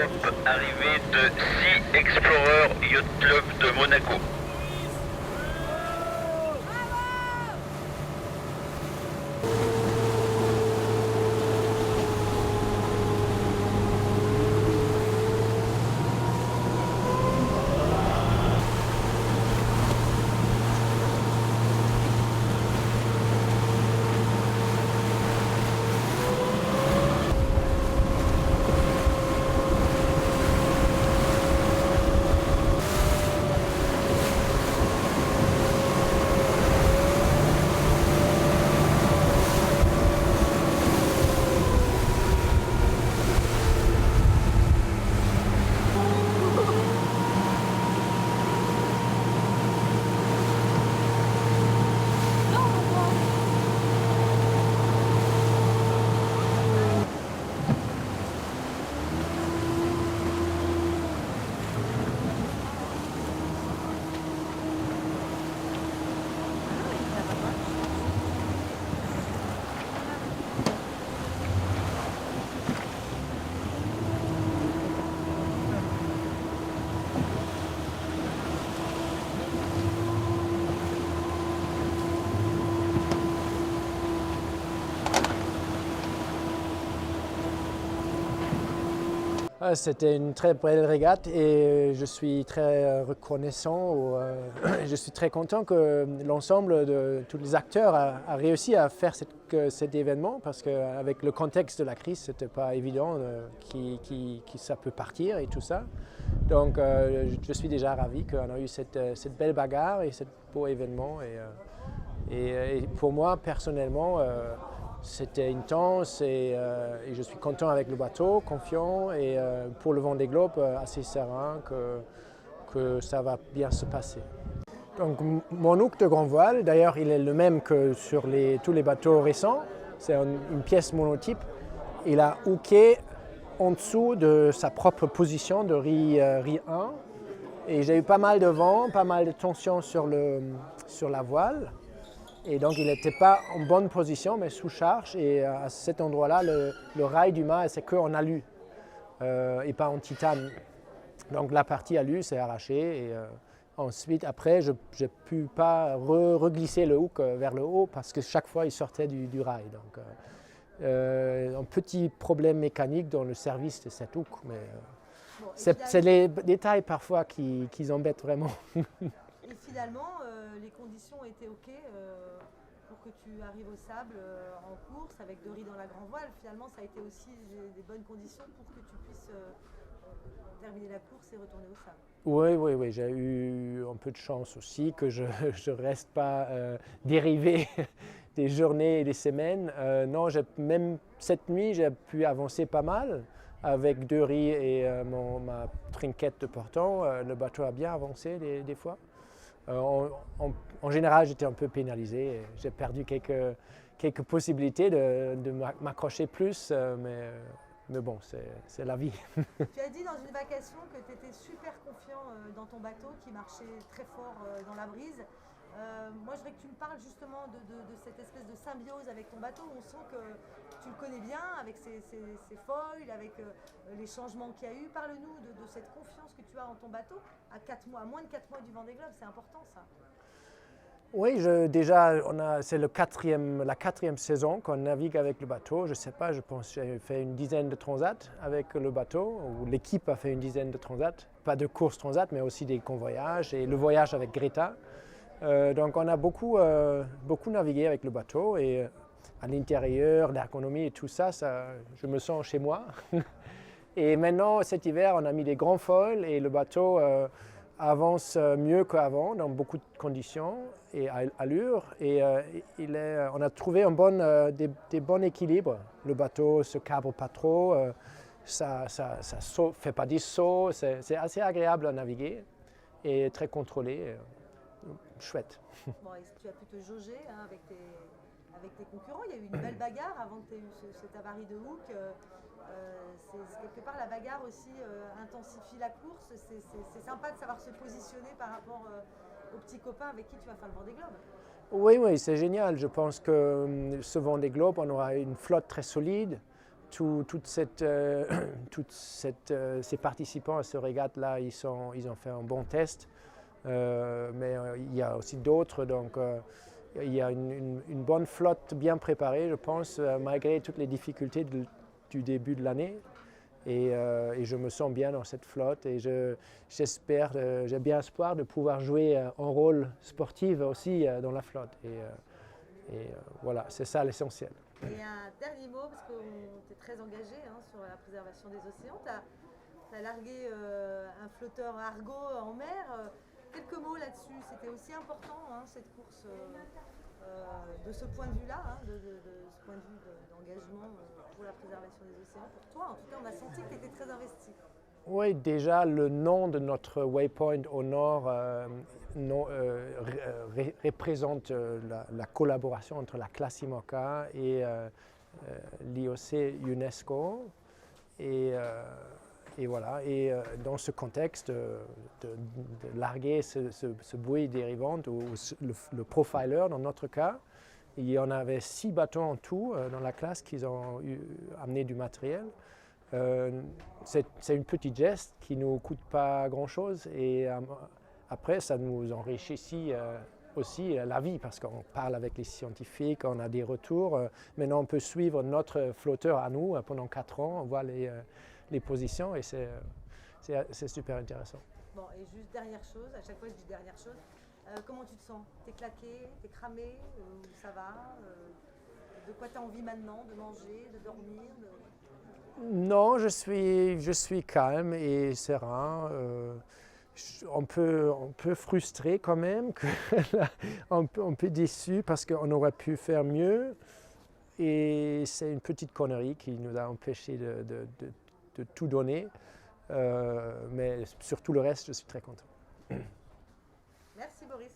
Cup, arrivée de Sea Explorer Yacht Club de Monaco. C'était une très belle régate et je suis très reconnaissant, je suis très content que l'ensemble de tous les acteurs a réussi à faire cet événement parce qu'avec le contexte de la crise, ce n'était pas évident qui ça peut partir et tout ça. Donc je suis déjà ravi qu'on a eu cette belle bagarre et ce beau événement. Et pour moi, personnellement, c'était intense et je suis content avec le bateau, confiant et pour le Vendée Globe assez serein que ça va bien se passer. Donc mon hook de grand voile, d'ailleurs il est le même que sur tous les bateaux récents, c'est une pièce monotype. Il a hooké en dessous de sa propre position de riz 1 et j'ai eu pas mal de vent, pas mal de tension sur la voile. Et donc il n'était pas en bonne position, mais sous charge. Et à cet endroit-là, le rail du mât, c'est qu'en alu et pas en titane. Donc la partie alu s'est arrachée. Et ensuite, après, je n'ai pu pas reglisser le hook vers le haut parce que chaque fois, il sortait du rail. Donc un petit problème mécanique dans le service de cette hook. Mais c'est les détails parfois qui embêtent vraiment. Et finalement, les conditions étaient OK pour que tu arrives au sable en course avec de riz dans la grand voile. Finalement, ça a été aussi des bonnes conditions pour que tu puisses terminer la course et retourner au sable. Oui, j'ai eu un peu de chance aussi que je ne reste pas dérivé des journées et des semaines. Non, même cette nuit, j'ai pu avancer pas mal avec 2 riz et ma trinquette de portant. Le bateau a bien avancé des fois. En général, j'étais un peu pénalisé. J'ai perdu quelques possibilités de m'accrocher plus, mais bon, c'est la vie. Tu as dit dans une vacation que tu étais super confiant dans ton bateau qui marchait très fort dans la brise. Moi, je voudrais que tu me parles justement de cette espèce de symbiose avec ton bateau où on sent que tu le connais bien avec ses foils, avec les changements qu'il y a eu. Parle-nous de cette confiance que tu as en ton bateau à moins de 4 mois du Vendée Globe. C'est important ça. Oui, déjà, c'est la 4e saison qu'on navigue avec le bateau. Je ne sais pas, je pense que j'ai fait une dizaine de transats avec le bateau, ou l'équipe a fait une dizaine de transats. Pas de courses transats, mais aussi des convoyages et le voyage avec Greta. Donc on a beaucoup navigué avec le bateau et à l'intérieur, l'ergonomie et tout ça, je me sens chez moi. Et maintenant, cet hiver, on a mis des grands foils et le bateau avance mieux qu'avant dans beaucoup de conditions et allure. Et on a trouvé des bons équilibres. Le bateau ne se cabre pas trop, ça ne fait pas des sauts, c'est assez agréable à naviguer et très contrôlé. Chouette. Bon, tu as pu te jauger avec tes concurrents. Il y a eu une belle bagarre avant que tu aies eu cette avarie de hook. Quelque part, la bagarre aussi intensifie la course. C'est sympa de savoir se positionner par rapport aux petits copains avec qui tu vas faire le Vendée Globe. Oui, c'est génial. Je pense que ce Vendée Globe, on aura une flotte très solide. ces participants à ce régate-là, ils ont fait un bon test. Mais il y a aussi d'autres, donc il y a une bonne flotte bien préparée, je pense, malgré toutes les difficultés du début de l'année. Et je me sens bien dans cette flotte et j'ai bien espoir de pouvoir jouer un rôle sportif aussi dans la flotte. Voilà, c'est ça l'essentiel. Et un dernier mot, parce que tu es très engagé sur la préservation des océans. Tu as largué un flotteur Argo en mer. Quelques mots là-dessus. C'était aussi important, cette course, de ce point de vue-là, de ce point de vue d'engagement pour la préservation des océans. Pour toi, en tout cas, on a senti que tu étais très investi. Oui, déjà, le nom de notre waypoint au nord représente la collaboration entre la classe IMOCA et l'IOC UNESCO. Et voilà, dans ce contexte de larguer ce buoy dérivant, ou le profiler dans notre cas, il y en avait 6 bateaux en tout dans la classe qui ont amené du matériel. C'est une petite geste qui ne nous coûte pas grand-chose et après ça nous enrichit aussi la vie parce qu'on parle avec les scientifiques, on a des retours. Maintenant on peut suivre notre flotteur à nous pendant 4 ans, on voit les positions et c'est super intéressant. Bon, et juste dernière chose, à chaque fois je dis dernière chose, comment tu te sens? T'es claqué, t'es cramé, ça va? De quoi tu as envie maintenant? De manger, de dormir? Non, je suis calme et serein. Un peu frustré quand même, un peu déçu parce qu'on aurait pu faire mieux. Et c'est une petite connerie qui nous a empêché de tout donner. Mais sur tout le reste, je suis très content. Merci Boris.